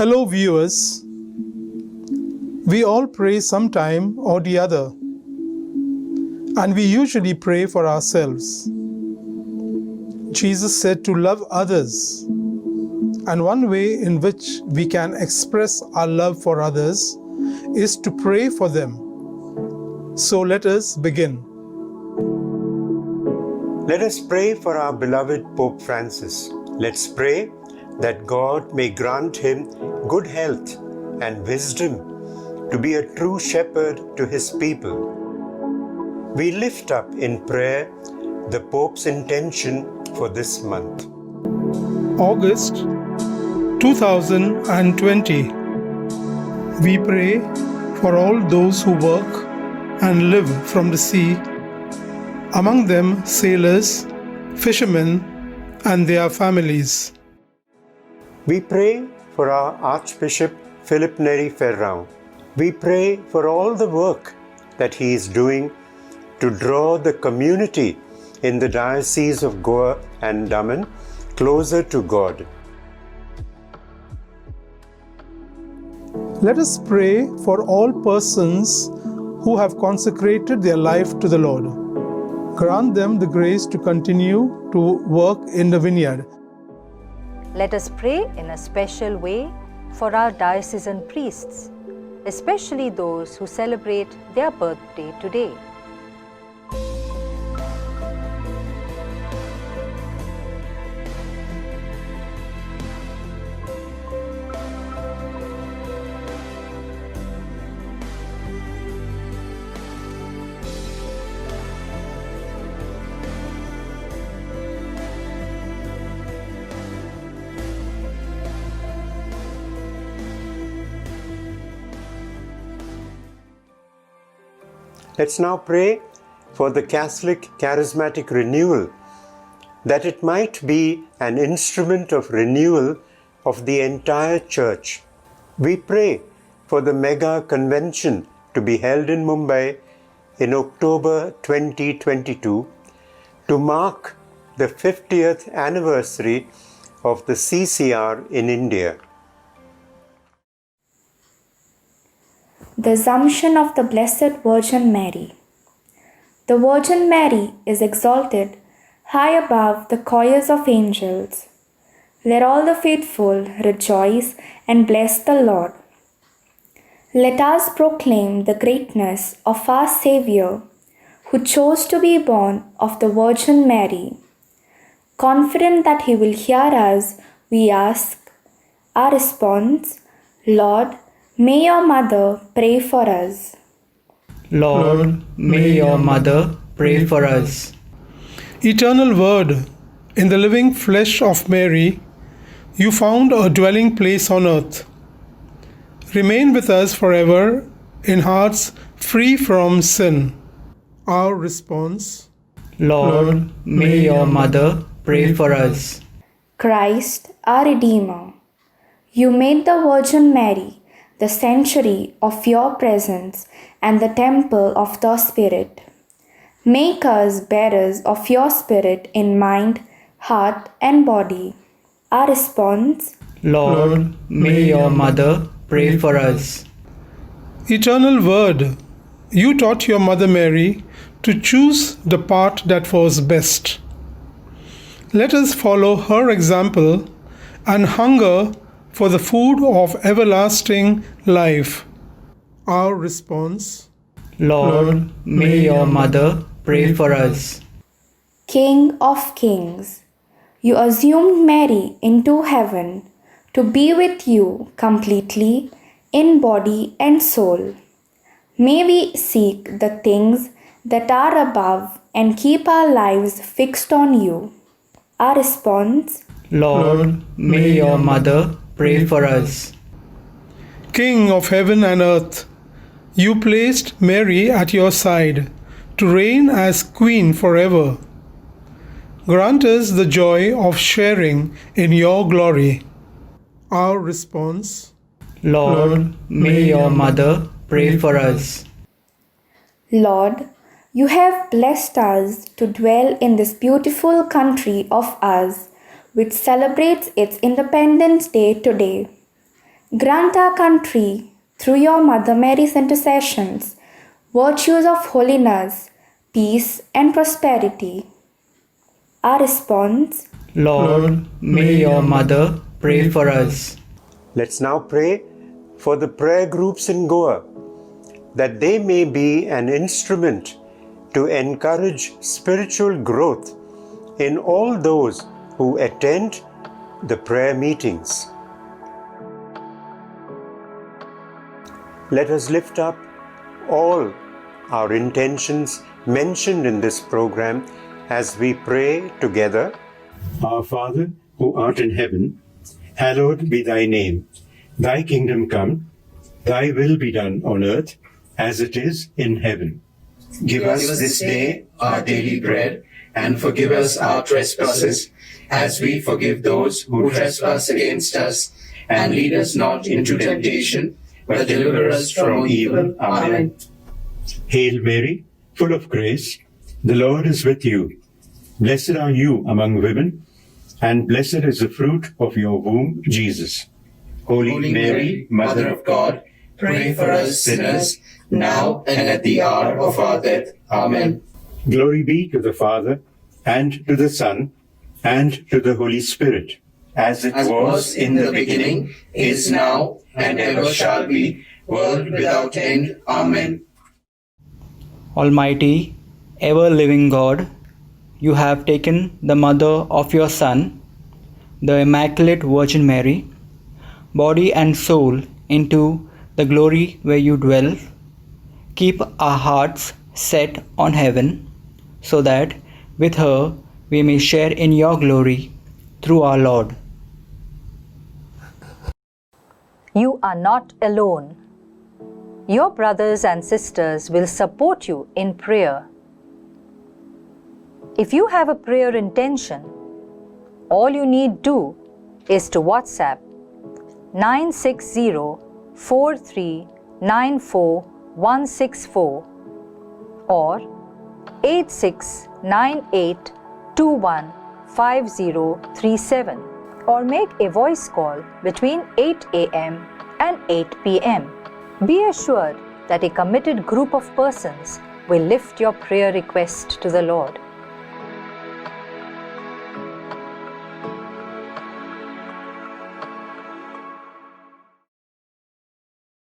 Hello, viewers. We all pray sometime or the other, and we usually pray for ourselves. Jesus said to love others, and one way in which we can express our love for others is to pray for them. So let us begin. Let us pray for our beloved Pope Francis. Let's pray that God may grant him good health and wisdom to be a true shepherd to his people. We lift up in prayer the Pope's intention for this month. August 2020. We pray for all those who work and live from the sea, among them sailors, fishermen, and their families. We pray for our Archbishop Philip Neri Ferrão. We pray for all the work that he is doing to draw the community in the Diocese of Goa and Daman closer to God. Let us pray for all persons who have consecrated their life to the Lord. Grant them the grace to continue to work in the vineyard. Let us pray in a special way for our diocesan priests, especially those who celebrate their birthday today. Let's now pray for the Catholic charismatic renewal, that it might be an instrument of renewal of the entire Church. We pray for the mega convention to be held in Mumbai in October 2022 to mark the 50th anniversary of the CCR in India. The Assumption of the Blessed Virgin Mary. The Virgin Mary is exalted high above the choirs of angels. Let all the faithful rejoice and bless the Lord. Let us proclaim the greatness of our Saviour, who chose to be born of the Virgin Mary. Confident that He will hear us, we ask. Our response, Lord, may your mother pray for us. Lord, may your mother pray for us. Eternal Word, in the living flesh of Mary, you found a dwelling place on earth. Remain with us forever in hearts free from sin. Our response, Lord, may your mother pray for us. Christ, our Redeemer, you made the Virgin Mary the sanctuary of your presence and the temple of the Spirit. Make us bearers of your Spirit in mind, heart, and body. Our response, Lord, may your mother pray for us. Eternal Word, you taught your Mother Mary to choose the part that was best. Let us follow her example and hunger for the food of everlasting life. Our response, Lord, may your mother pray for us. King of Kings, you assumed Mary into heaven to be with you completely in body and soul. May we seek the things that are above and keep our lives fixed on you. Our response, Lord, may your mother pray for us. King of heaven and earth, you placed Mary at your side to reign as Queen forever. Grant us the joy of sharing in your glory. Our response, Lord, may your mother pray for us. Lord, you have blessed us to dwell in this beautiful country of ours, which celebrates its Independence Day today. Grant our country, through your Mother Mary's intercessions, virtues of holiness, peace, and prosperity. Our response: Lord, may your mother pray for us. Let's now pray for the prayer groups in Goa, that they may be an instrument to encourage spiritual growth in all those who attend the prayer meetings. Let us lift up all our intentions mentioned in this program as we pray together. Our Father, who art in heaven, hallowed be thy name. Thy kingdom come, thy will be done on earth as it is in heaven. Give us this day our daily bread, and forgive us our trespasses, as we forgive those who trespass against us. And lead us not into temptation, but deliver us from evil. Amen. Hail Mary, full of grace, the Lord is with you. Blessed are you among women, and blessed is the fruit of your womb, Jesus. Holy Mary, Mother of God, pray for us sinners, now and at the hour of our death. Amen. Glory be to the Father, and to the Son, and to the Holy Spirit, as it Was in the beginning, is now, and ever shall be, world without end. Amen. Almighty, ever-living God, you have taken the mother of your Son, the Immaculate Virgin Mary, body and soul into the glory where you dwell. Keep our hearts set on heaven, so that with her we may share in your glory through our Lord. You are not alone. Your brothers and sisters will support you in prayer. If you have a prayer intention, all you need do is to WhatsApp 960-4394-164 or 8698215037, or make a voice call between 8 a.m. and 8 p.m. Be assured that a committed group of persons will lift your prayer request to the Lord.